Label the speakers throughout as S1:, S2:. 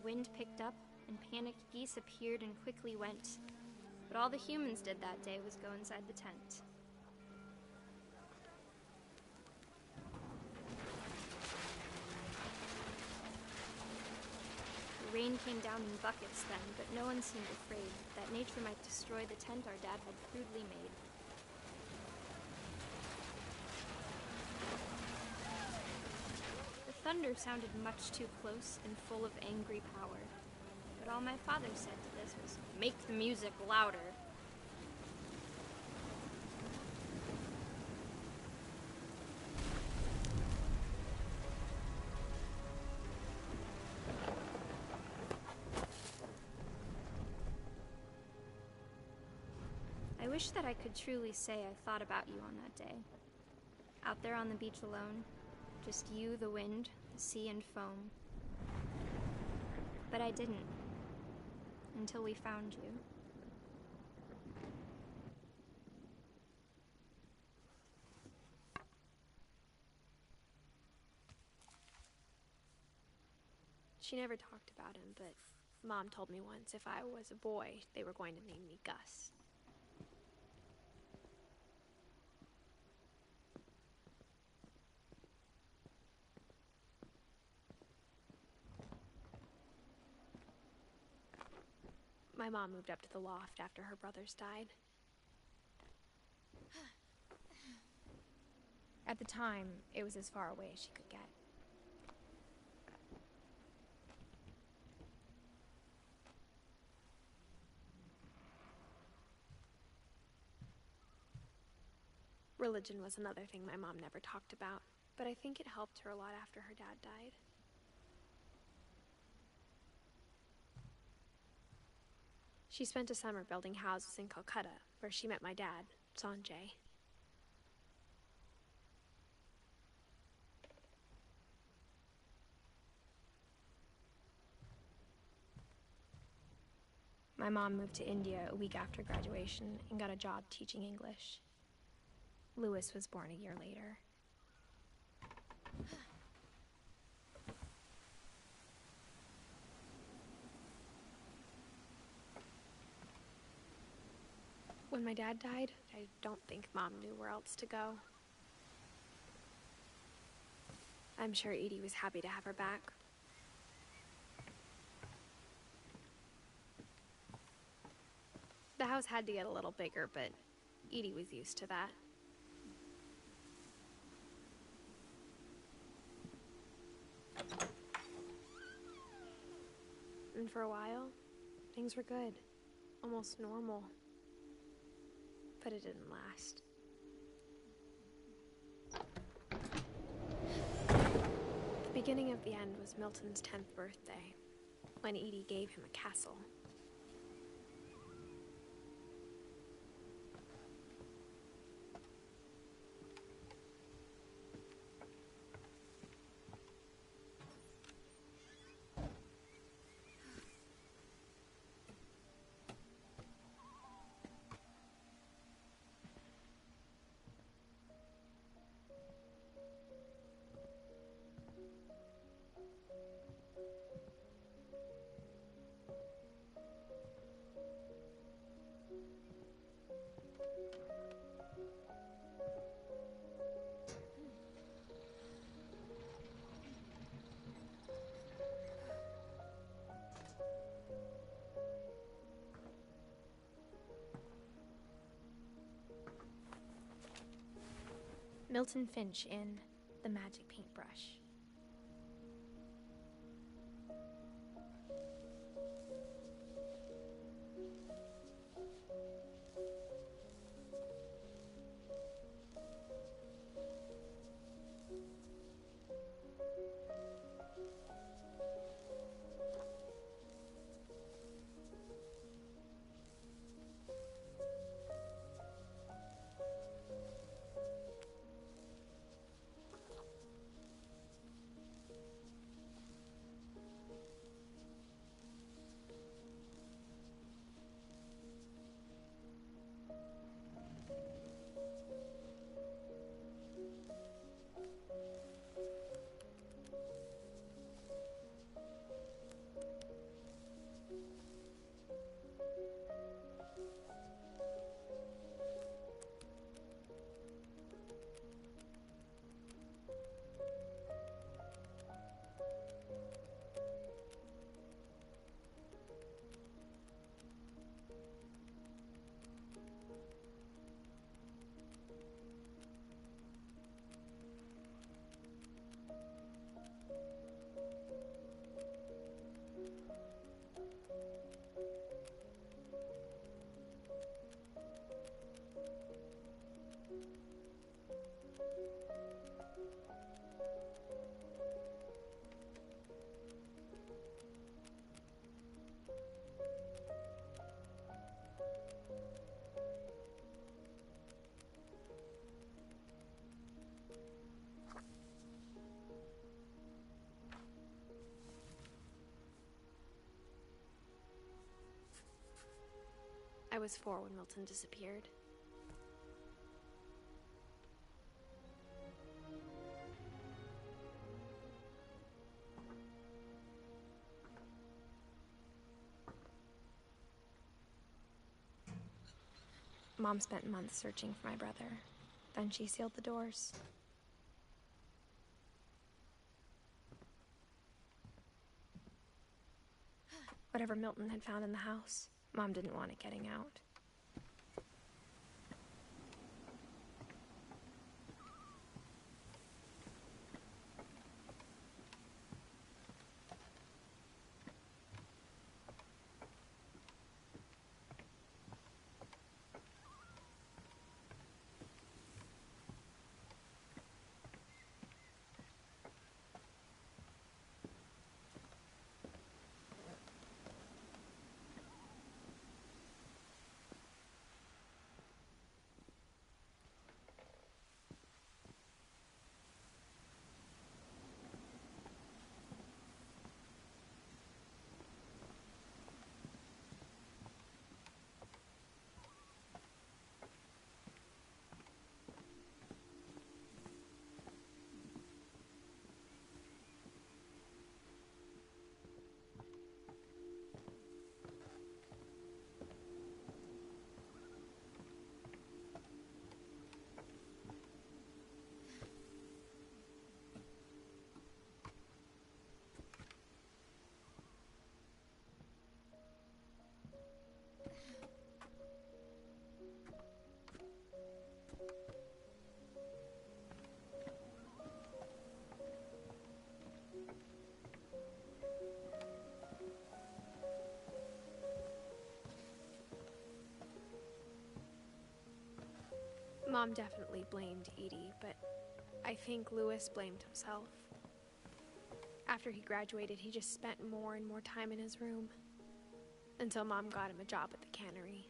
S1: wind picked up, and panicked geese appeared and quickly went. But all the humans did that day was go inside the tent. The rain came down in buckets then, but no one seemed afraid that nature might destroy the tent our dad had crudely made. The thunder sounded much too close and full of angry power. But all my father said to this was, "Make the music louder." I wish that I could truly say I thought about you on that day. Out there on the beach alone, just you, the wind, the sea, and foam. But I didn't. Until we found you.
S2: She never talked about him, but Mom told me once if I was a boy, they were going to name me Gus. My mom moved up to the loft after her brothers died. At the time, it was as far away as she could get. Religion was another thing my mom never talked about, but I think it helped her a lot after her dad died. She spent a summer building houses in Calcutta, where she met my dad, Sanjay. My mom moved to India a week after graduation and got a job teaching English. Louis was born a year later. When my dad died, I don't think Mom knew where else to go. I'm sure Edie was happy to have her back. The house had to get a little bigger, but Edie was used to that. And for a while, things were good. Almost normal. But it didn't last. The beginning of the end was Milton's 10th birthday, when Edie gave him a castle. Milton Finch in The Magic Paintbrush. I was 4 when Milton disappeared. Mom spent months searching for my brother. Then she sealed the doors. Whatever Milton had found in the house, Mom didn't want it getting out. Mom definitely blamed Edie, but I think Louis blamed himself. After he graduated, he just spent more and more time in his room, until Mom got him a job at the cannery.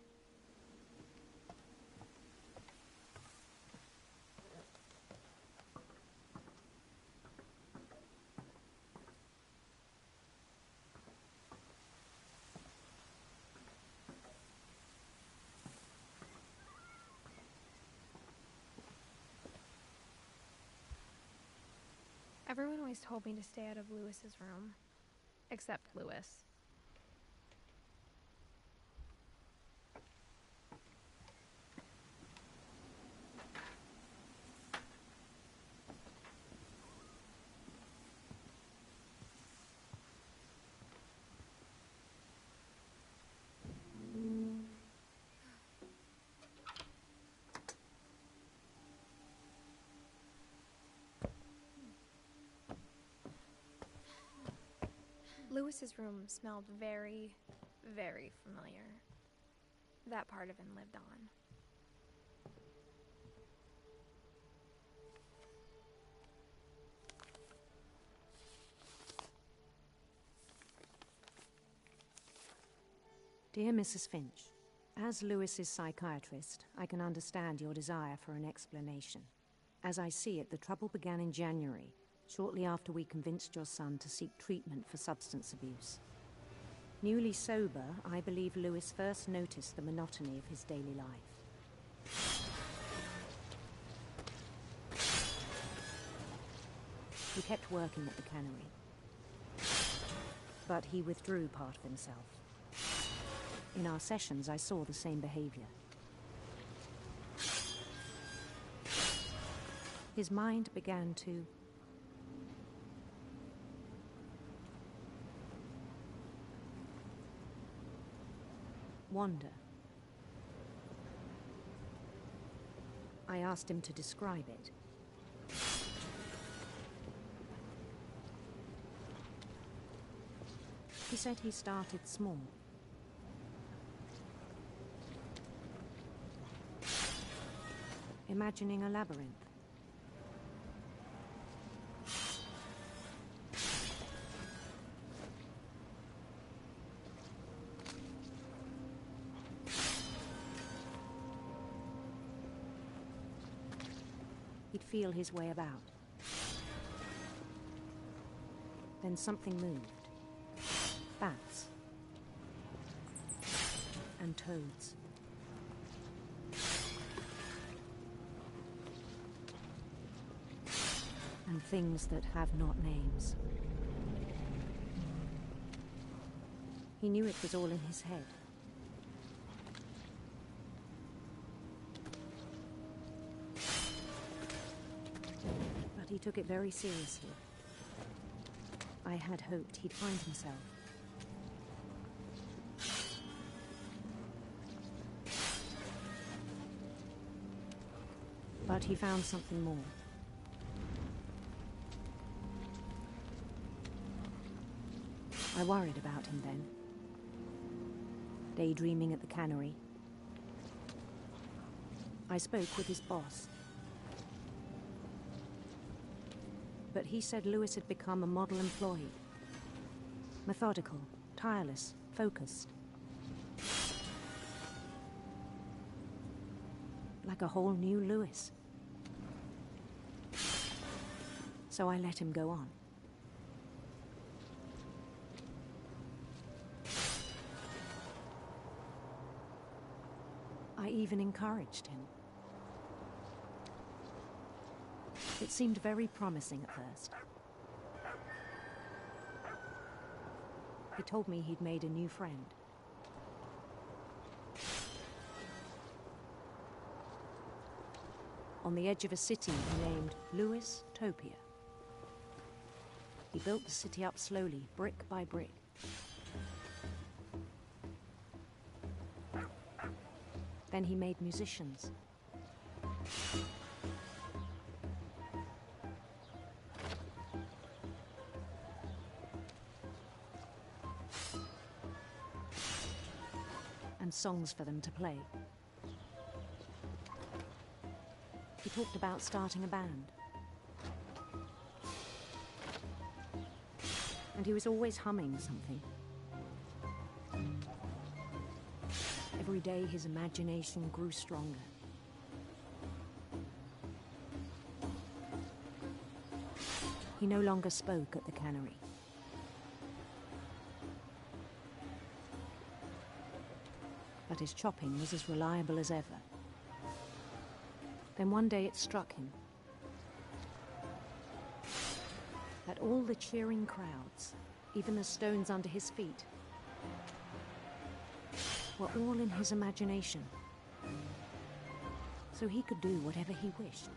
S2: Everyone always told me to stay out of Louis's room, except Louis. Louis's room smelled very, very familiar. That part of him lived on.
S3: Dear Mrs. Finch, as Louis's psychiatrist, I can understand your desire for an explanation. As I see it, the trouble began in January, shortly after we convinced your son to seek treatment for substance abuse. Newly sober, I believe Louis first noticed the monotony of his daily life. He kept working at the cannery, but he withdrew part of himself. In our sessions, I saw the same behavior. His mind began to wander. I asked him to describe it. He said he started small. Imagining a labyrinth. He'd feel his way about. Then something moved. Bats. And toads. and things that have not names. He knew it was all in his head. But he took it very seriously. I had hoped he'd find himself. But he found something more. I worried about him then. Daydreaming at the cannery. I spoke with his boss. But he said Lewis had become a model employee. Methodical, tireless, focused. Like a whole new Lewis. So I let him go on. I even encouraged him. It seemed very promising at first. He told me he'd made a new friend. On the edge of a city he named Lewis Topia. He built the city up slowly, brick by brick. Then he made musicians. And songs for them to play. He talked about starting a band. And he was always humming something. Every day his imagination grew stronger. He no longer spoke at the cannery. But his chopping was as reliable as ever. Then one day it struck him that all the cheering crowds, even the stones under his feet, were all in his imagination. So he could do whatever he wished.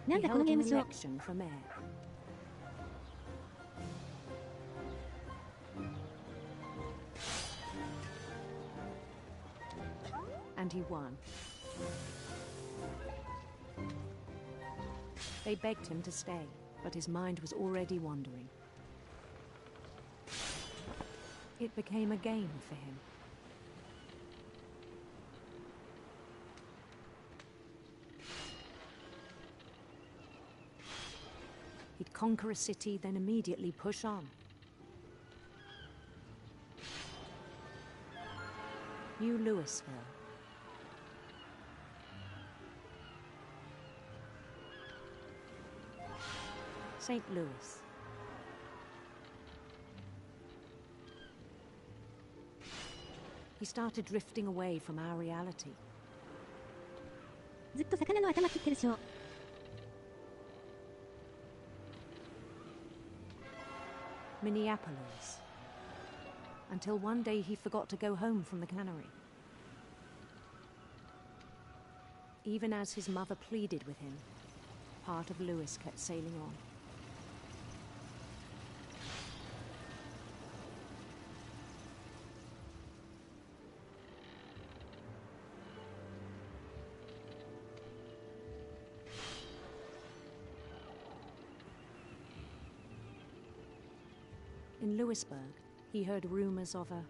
S3: He held an election for mayor. And he won. They begged him to stay, but his mind was already wandering. It became a game for him. He'd conquer a city, then immediately push on. New Louisville. St. Louis. He started drifting away from our reality.
S4: ずっと魚の頭切ってるしょ。
S3: Minneapolis. Until one day he forgot to go home from the cannery. Even as his mother pleaded with him, part of Lewis kept sailing on. In Lewisburg, he heard rumors of a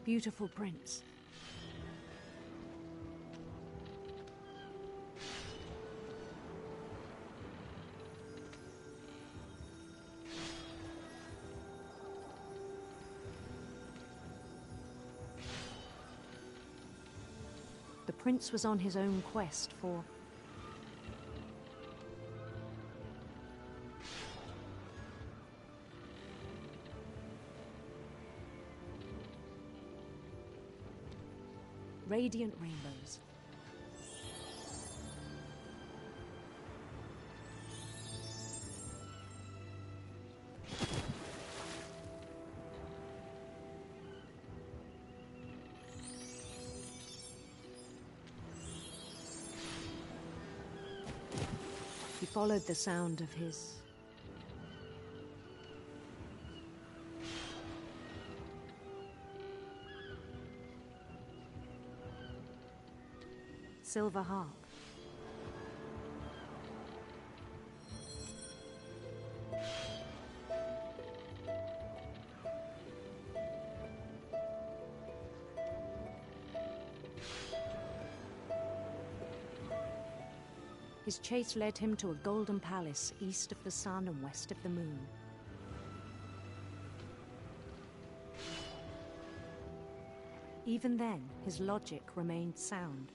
S3: beautiful prince. The prince was on his own quest for Radiant rainbows. He followed the sound of his silver harp. His chase led him to a golden palace east of the sun and west of the moon. Even then, his logic remained sound.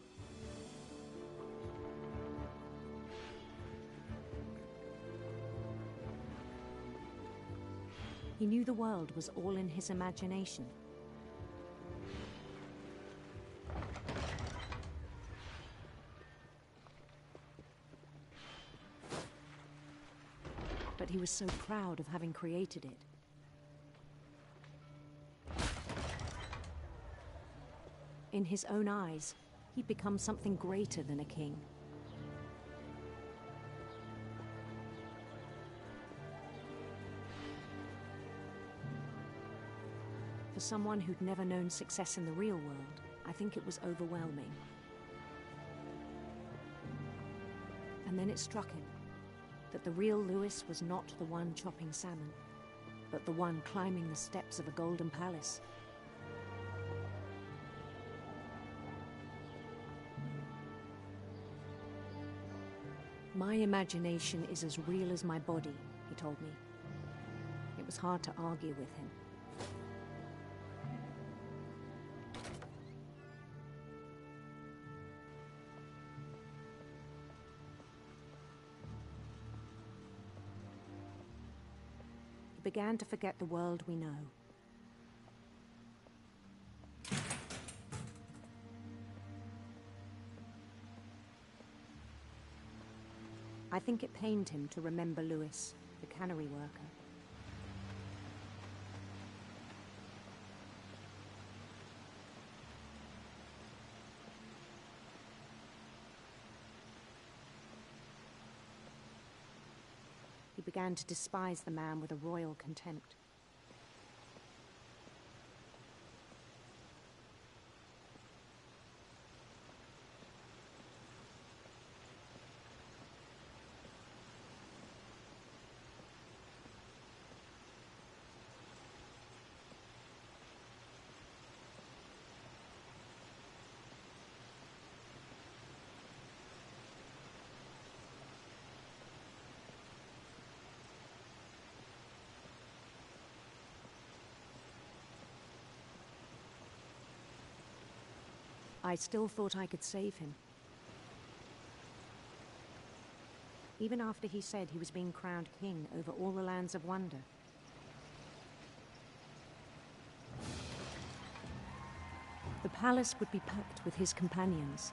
S3: He knew the world was all in his imagination. But he was so proud of having created it. In his own eyes, he'd become something greater than a king. For someone who'd never known success in the real world, I think it was overwhelming. And then it struck him that the real Lewis was not the one chopping salmon, but the one climbing the steps of a golden palace. My imagination is as real as my body, he told me. It was hard to argue with him. He began to forget the world we know. I think it pained him to remember Lewis, the cannery worker. He began to despise the man with a royal contempt. I still thought I could save him. Even after he said he was being crowned king over all the lands of wonder. The palace would be packed with his companions.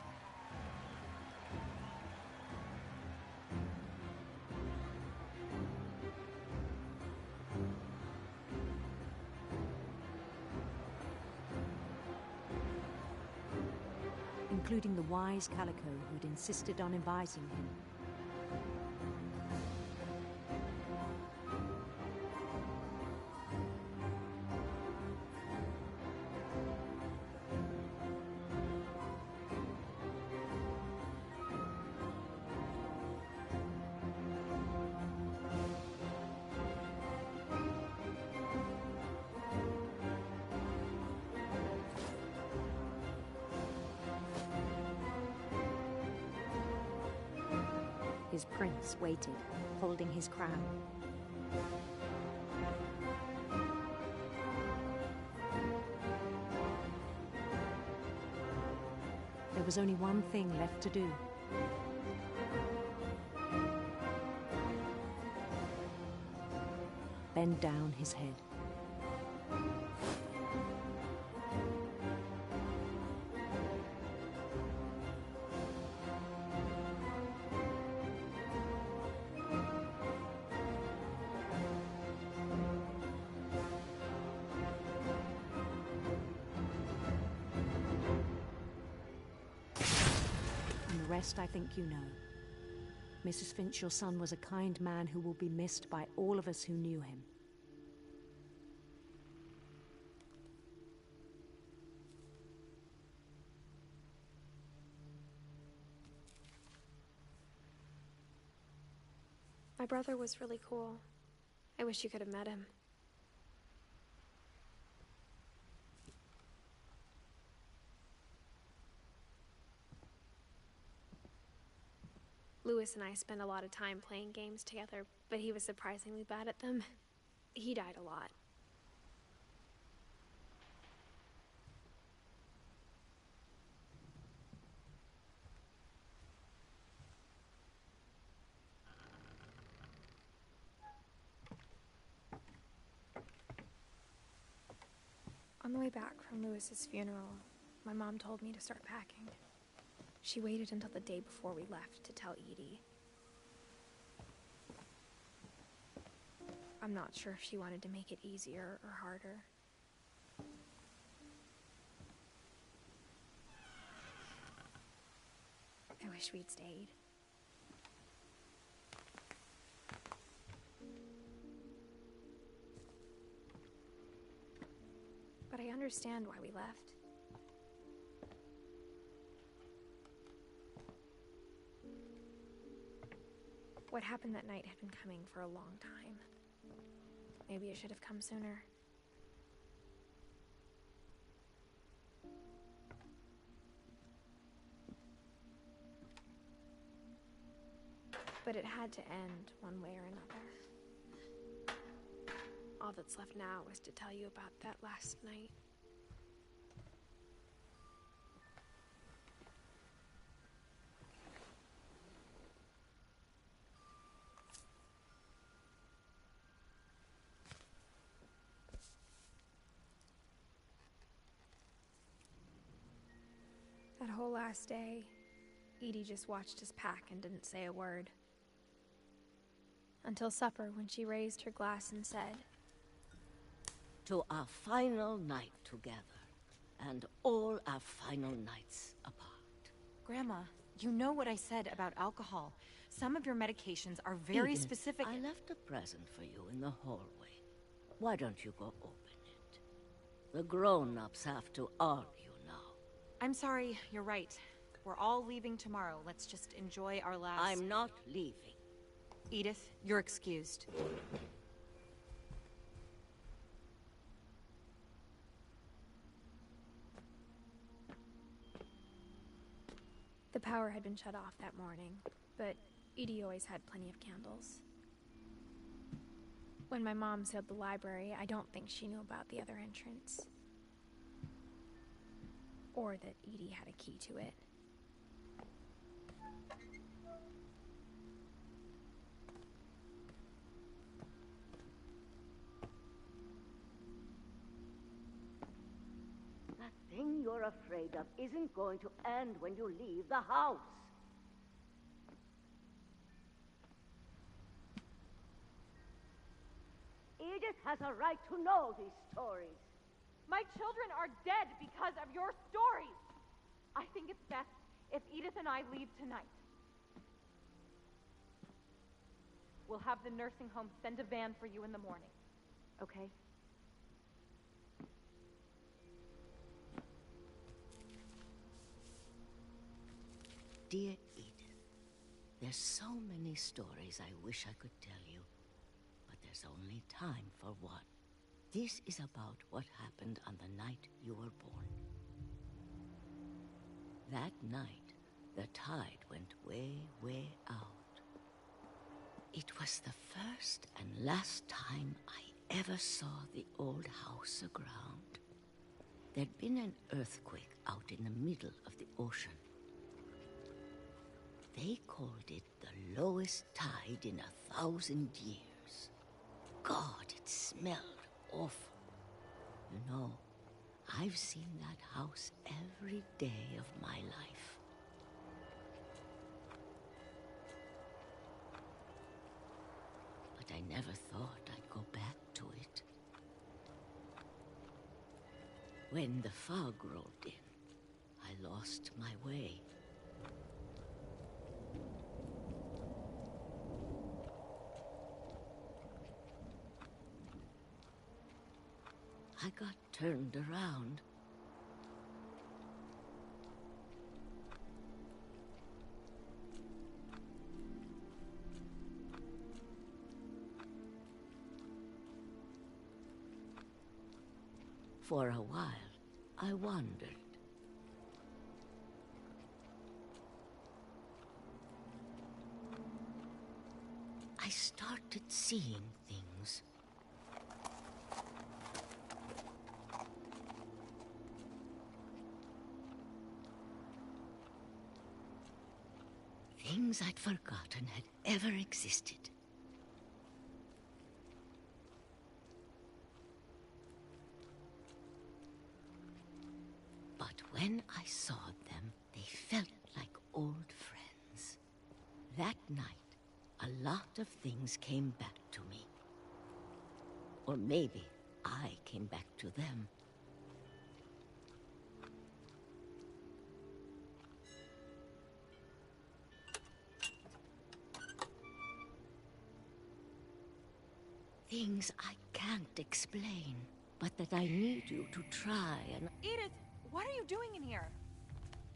S3: Including the wise Calico who'd insisted on advising him. His prince waited, holding his crown. There was only one thing left to do. Bend down his head. The rest I think you know. Mrs. Finch, your son was a kind man who will be missed by all of us who knew him.
S2: My brother was really cool. I wish you could have met him. Lewis and I spent a lot of time playing games together, but he was surprisingly bad at them. He died a lot. On the way back from Lewis's funeral, my mom told me to start packing. She waited until the day before we left to tell Edie. I'm not sure if she wanted to make it easier or harder. I wish we'd stayed. But I understand why we left. What happened that night had been coming for a long time. Maybe it should have come sooner. But it had to end one way or another. All that's left now is to tell you about that last night. That whole last day, Edie just watched us pack and didn't say a word. Until supper, when she raised her glass and said,
S4: "To our final night together, and all our final nights apart."
S5: Grandma, you know what I said about alcohol. Some of your medications are very
S4: Edith,
S5: specific.
S4: I left a present for you in the hallway. Why don't you go open it? The grown-ups have to argue now.
S5: I'm sorry, you're right. We're all leaving tomorrow. Let's just enjoy our last...
S4: I'm not leaving.
S5: Edith, you're excused.
S2: The power had been shut off that morning, but Edie always had plenty of candles. When my mom sealed the library, I don't think she knew about the other entrance. Or that Edie had a key to it.
S4: That thing you're afraid of isn't going to end when you leave the house. Edith has a right to know these stories.
S6: My children are dead because of your stories. I think it's best if Edith and I leave tonight. We'll have the nursing home send a van for you in the morning, okay?
S4: Dear Edith, there's so many stories I wish I could tell you, but there's only time for one. This is about what happened on the night you were born. That night, the tide went way, way out. It was the first and last time I ever saw the old house aground. There'd been an earthquake out in the middle of the ocean. They called it the lowest tide in 1,000 years. God, it smelled awful. You know, I've seen that house every day of my life. But I never thought I'd go back to it. When the fog rolled in, I lost my way. I got turned around. For a while, I wondered. I started seeing things. Things I'd forgotten had ever existed. But when I saw them, they felt like old friends. That night, a lot of things came back to me. Or maybe I came back to them. Things I can't explain, but that I need you to try and...
S5: Edith, what are you doing in here?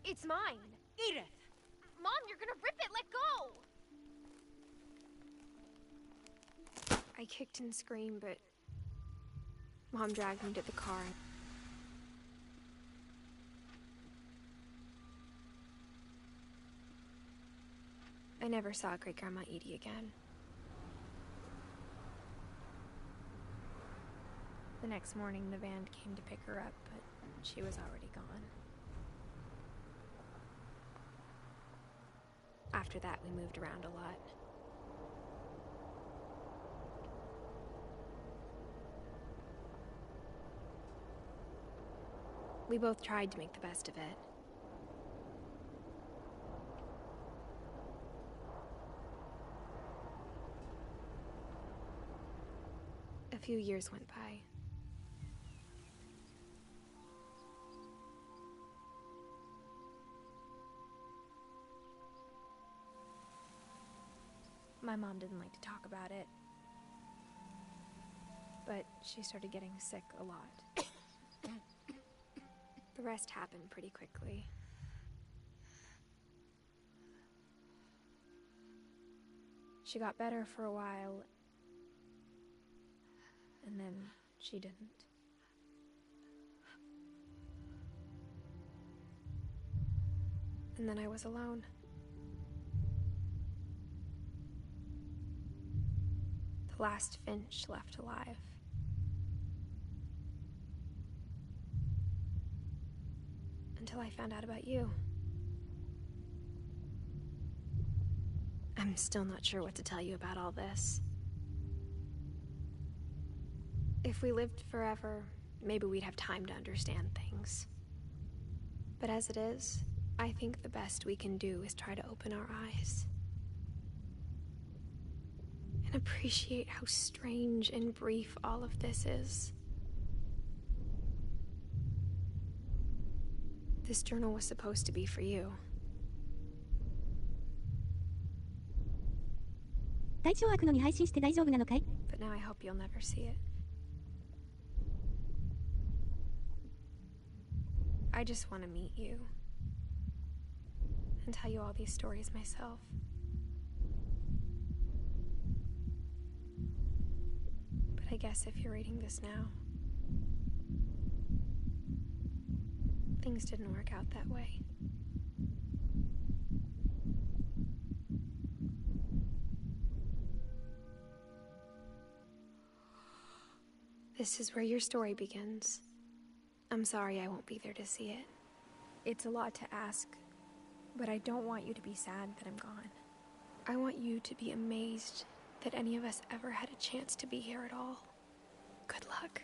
S2: It's mine.
S5: Edith!
S1: Mom, you're gonna rip it! Let go!
S2: I kicked and screamed, but Mom dragged me to the car. I never saw Great-Grandma Edie again. The next morning, the van came to pick her up, but she was already gone. After that, we moved around a lot. We both tried to make the best of it. A few years went by. My mom didn't like to talk about it, but she started getting sick a lot. The rest happened pretty quickly. She got better for a while, and then she didn't. And then I was alone. The last Finch left alive. Until I found out about you. I'm still not sure what to tell you about all this. If we lived forever, maybe we'd have time to understand things. But as it is, I think the best we can do is try to open our eyes. And appreciate how strange and brief all of this is. This journal was supposed to be for you.
S7: 体調悪のに配信して大丈夫なのかい?
S2: But now I hope you'll never see it. I just want to meet you. And tell you all these stories myself. But I guess if you're reading this now, things didn't work out that way. This is where your story begins. I'm sorry I won't be there to see it. It's a lot to ask, but I don't want you to be sad that I'm gone. I want you to be amazed that any of us ever had a chance to be here at all. Good luck.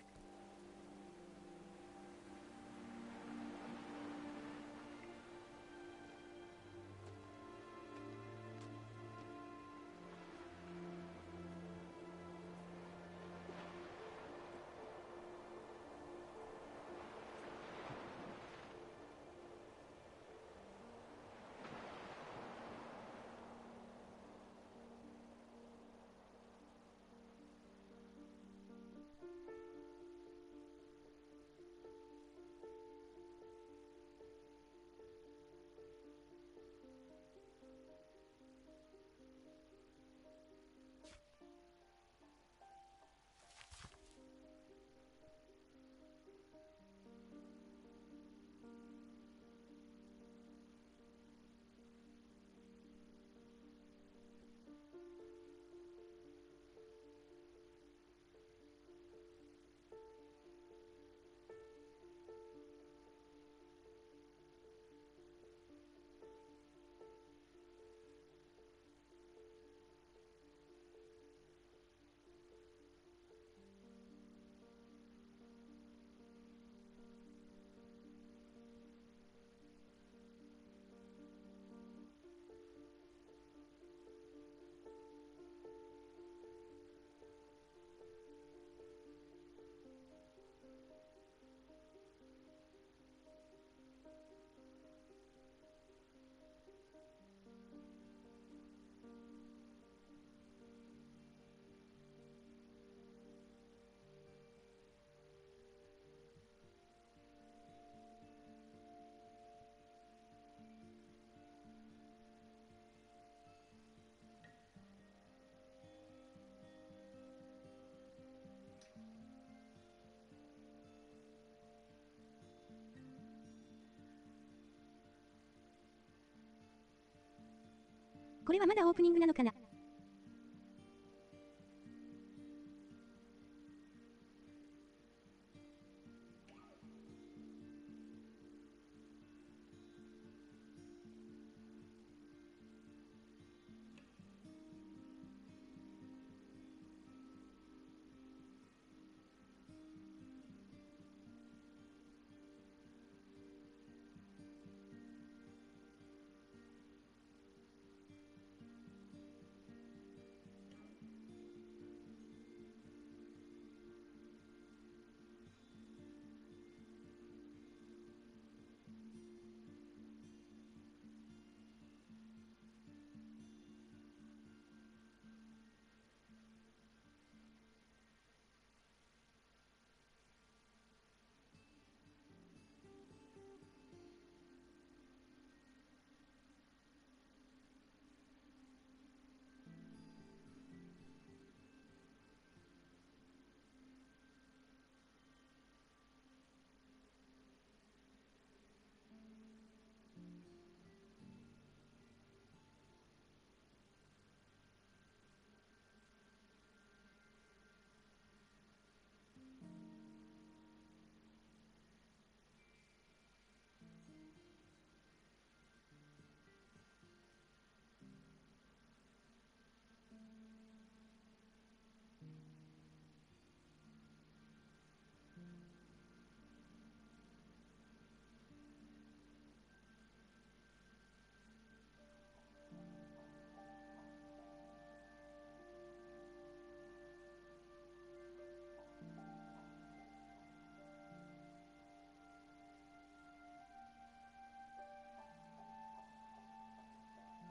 S7: これはまだオープニングなのかな。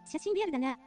S7: 写真リアルだな。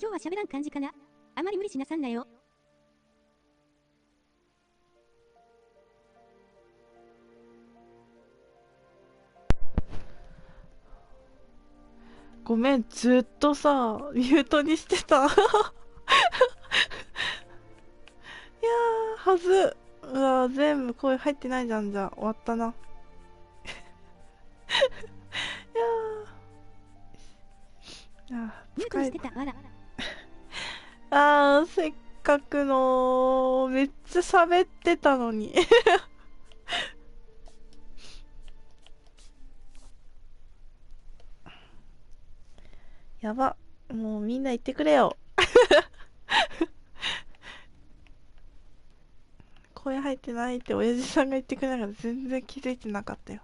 S7: 今日は喋らん感じかな。あまり無理しなさんなよ。
S8: ごめん、ずっとさ、ミュートにしてた。いやー、はず。うわー、全部声入ってないじゃん、じゃあ。終わったな。いやー。
S7: ミュートにしてたわら。
S8: せっかくのめっちゃ喋ってたのに。やば、もうみんな言ってくれよ。声入ってないって親父さんが言ってくれながら全然気づいてなかったよ。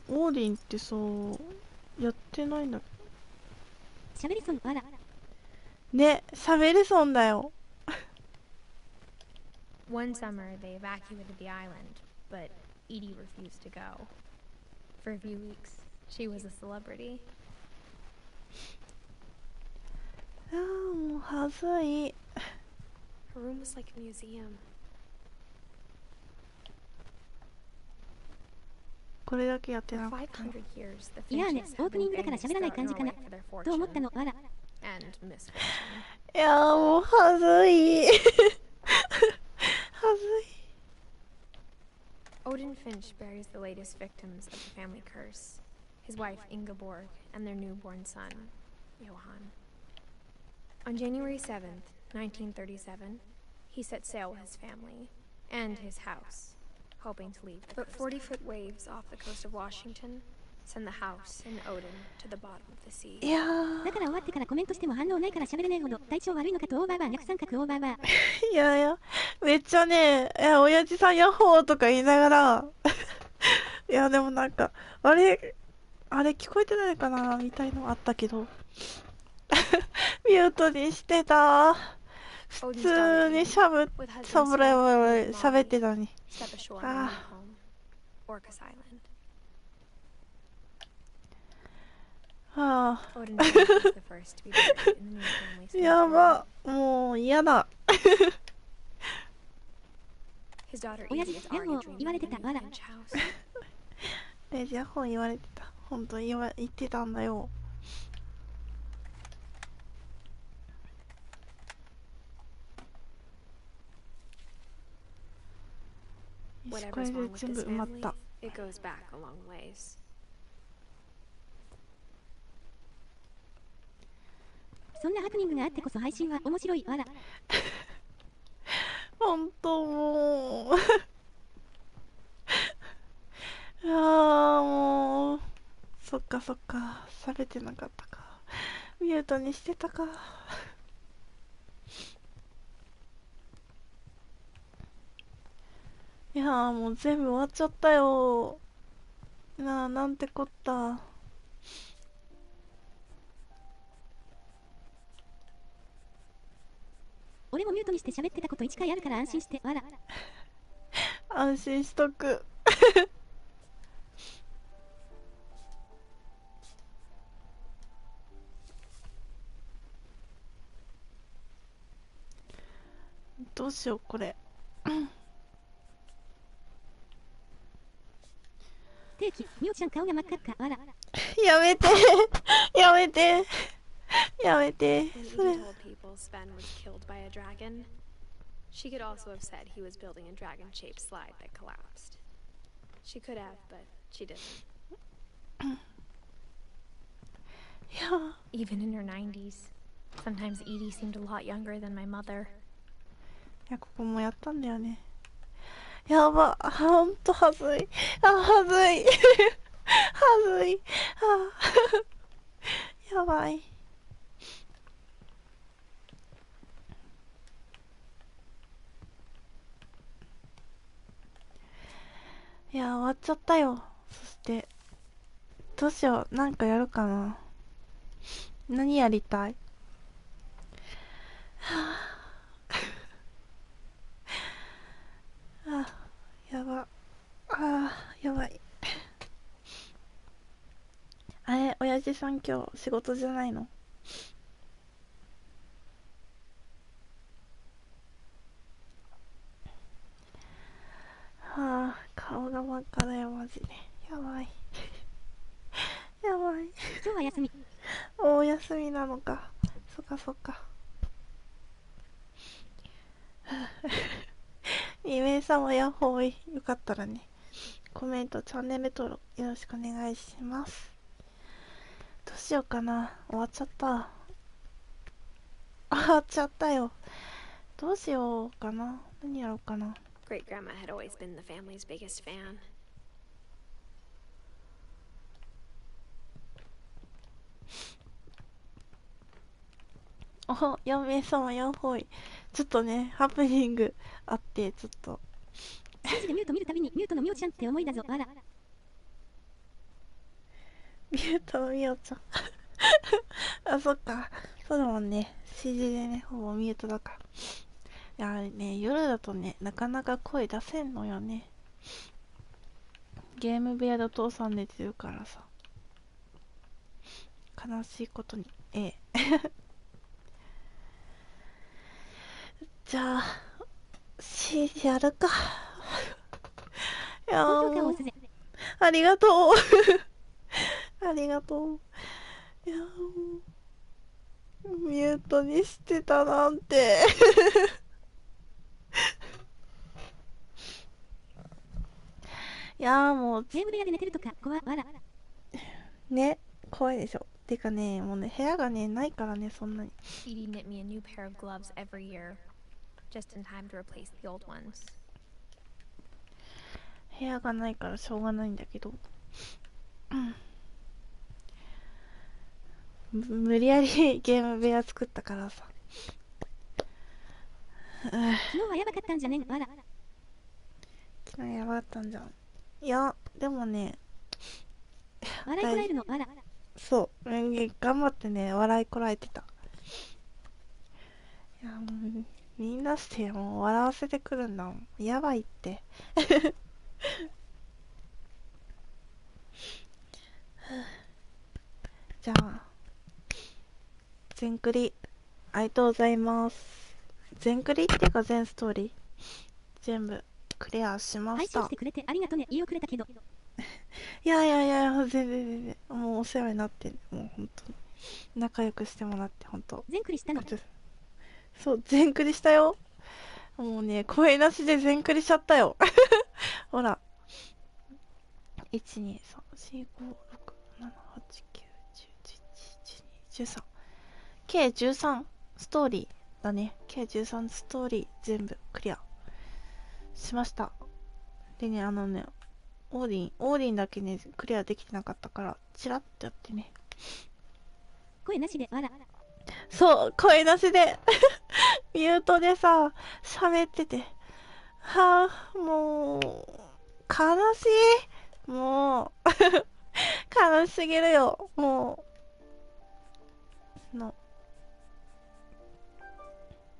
S8: オーディンってさ、やってないんだ。
S7: しゃべりソンあら。
S8: ね、喋りソンだよ。
S2: One summer, they evacuated the island, but Edie refused to go. For a few weeks, she was a celebrity.
S8: もうはずい。
S2: Her room was like a museum.
S8: これだけやってなかった。
S7: いやーね、オープニングだから喋らない感じかな。どう思ったのあら。
S8: いやーもうはずい。はずい。
S2: Odin Finch buries the latest victims of the family curse, his wife Ingeborg and their newborn son, Johann. On January 7th, 1937, he set sail with his family and his house, hoping to leave. But 40-foot waves off the coast of Washington send the house and Odin to the bottom of the sea.
S8: いやー、
S7: だから終わってからコメントしても反応ないから喋れないほど体調悪いのかとオーバーバー逆三角オーバーバー。
S8: いやいや、めっちゃね、親父さんヤッホーとか言いながら、いや、でもなんか、あれ聞こえてないかなみたいのあったけど、ミュートにしてた。普通に喋ってたのに。ああ。やば、もう嫌だ。
S7: 親父、ヤッホー言われてた、わら。
S8: 親父、ヤッホー言われてた。本当に言ってたんだよ。これで全部埋まった。
S7: そんなハプニングがあってこそ配信は面白いわら。
S8: 本当もういやーもうそっか喋ってなかったか、ミュートにしてたか。いやーもう全部終わっちゃったよなあ、なんてこった。
S7: 俺もミュートにして喋ってたこと1回あるから安心してわら。
S8: 安心しとくどうしようこれ
S7: 定期、みおちゃん顔が真っ赤っかわら。
S8: やめてやめてやめて。それ
S2: She could also have said he was building a dragon-shaped slide that collapsed. She could have, but she didn't.
S8: Yeah.
S2: Even in her 90s, sometimes Edie seemed a lot younger than my mother.
S8: いや、ここもやったんだよね。やば、ほんとはずい。はずい。はずい。やばい。いや、終わっちゃったよ。そして、どうしよう。なんかやるかな。何やりたい？やば。やばい。あれ、親父さん今日仕事じゃないの？顔が真っ赤だよ、マジで。やばい。やばい。
S7: 今日は休み。
S8: お休みなのか。そっか。2名様やほい。よかったらね、コメント、チャンネル登録よろしくお願いします。どうしようかな。終わっちゃった。終わっちゃったよ。どうしようかな。何やろうかな。
S2: Great grandma had always been the family's biggest fan.
S8: 4名様やほい。ちょっとね、ハプニングあって、ちょっと。
S7: 信じてミュート見るたびにミュートのみおちゃんって思いだぞ、わら。
S8: ミュートのみおちゃん。そっか。そうだもんね。CG でね、ほぼミュートだから。いやね、夜だとね、なかなか声出せんのよね。ゲーム部屋でお父さん寝てるからさ。悲しいことに。じゃあ、CG やるか。いやもう、ありがとう。ありがとう。いやもう、ミュートにしてたなんて。やーもう、
S7: ゲーム部屋で寝てるとか、怖わら。
S8: ね、怖いでしょ。てかね、もうね、部屋がね、ないからね、そんなに。
S2: Edie knit me a new pair of gloves every year, just in time to replace the old ones.
S8: 部屋がないからしょうがないんだけど。無理やりゲーム部屋作ったからさ。
S7: 昨日はやばかったんじゃねんわら。
S8: 昨日やばかったんじゃん。いや、でもね、
S7: 笑いこらえるのわら。
S8: そう、頑張ってね、笑いこらえてた。いや、もう、みんなしてもう笑わせてくるんだもん。やばいって。じゃあ、全クリ、ありがとうございます。全クリっていうか全ストーリー、全部クリアしま
S7: 配
S8: した。
S7: 信してくれてありがとね。言い遅れたけど。
S8: いやいやいや、全然全然。もうお世話になって、もう本当に。仲良くしてもらって、本当。
S7: 全クリしたの。
S8: そう、全クリしたよ。もうね、声なしで全クリしちゃったよ。ほら。1、2、3、4、5、6、7、8、9、10、11、12、13。計13ストーリーだね。計13ストーリー全部クリアしました。でね、オーディンだけね、クリアできてなかったから、チラッとやってね。
S7: 声なしでわら。
S8: そう、声なしで、ミュートでさ、喋ってて。はぁ、もう、悲しい。もう、悲しすぎるよ。もう、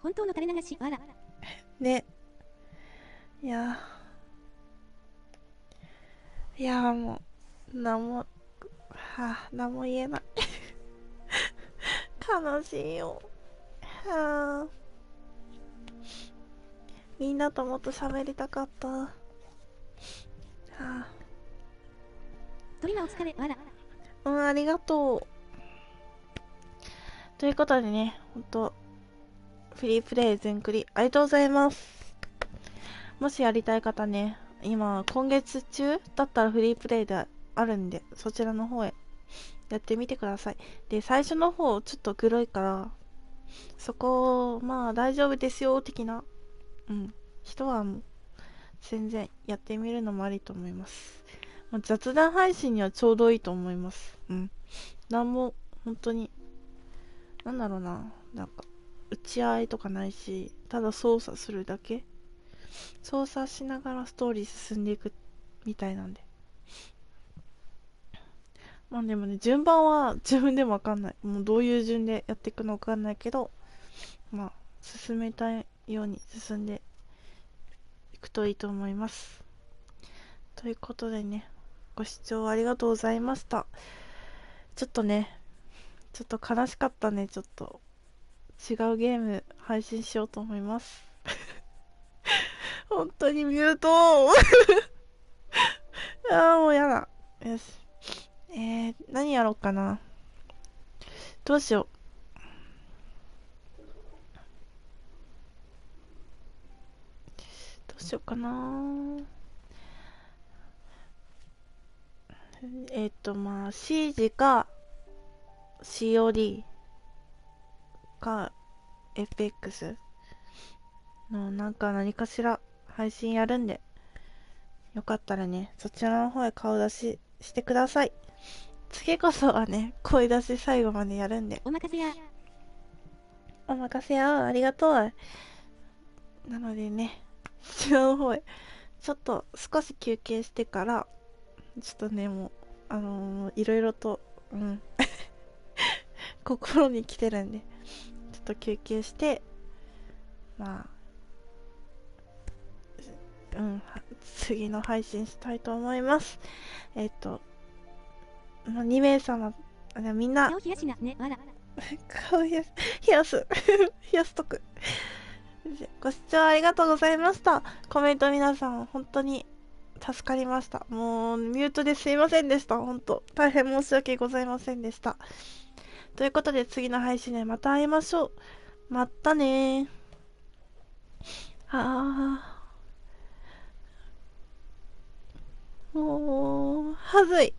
S7: 本当の垂れ流しわら。
S8: ね。いやもう、なんも言えない。悲しいよ。はぁ。みんなともっと喋りたかった。はぁ。
S7: トリマお疲れわら。
S8: ありがとう。ということでね、ほんと、フリープレイ全クリ、ありがとうございます。もしやりたい方ね、今月中だったらフリープレイであるんで、そちらの方へやってみてください。で、最初の方ちょっとグロいから、そこ、まあ大丈夫ですよ、的な、人はもう、全然やってみるのもありと思います。雑談配信にはちょうどいいと思います。なんも、本当に、なんだろうな、なんか、打ち合いとかないし、ただ操作するだけ。操作しながらストーリー進んでいくみたいなんで。まあでもね、順番は自分でもわかんない。もうどういう順でやっていくのわかんないけど、まあ、進めたいように進んでいくといいと思います。ということでね、ご視聴ありがとうございました。ちょっと悲しかったね。ちょっと違うゲーム配信しようと思います。本当にミュートもうやだ。よし。何やろうかな。どうしようかな。まあ、CG か COD か FX の何かしら配信やるんで、よかったらね、そちらの方へ顔出ししてください。次こそはね、声出し最後までやるんで。
S7: お任せや。
S8: お任せや、ありがとう。なのでね、そちらの方へ、ちょっと少し休憩してから、ちょっとね、もう、いろいろと、心に来てるんで、ちょっと休憩して、まあ、次の配信したいと思います。2名様、みんな、
S7: 顔冷やしなねわら。
S8: 顔冷やすとく。ご視聴ありがとうございました。コメント皆さん、本当に助かりました。もう、ミュートですいませんでした。本当、大変申し訳ございませんでした。ということで、次の配信でまた会いましょう。またねー。もう、はずい。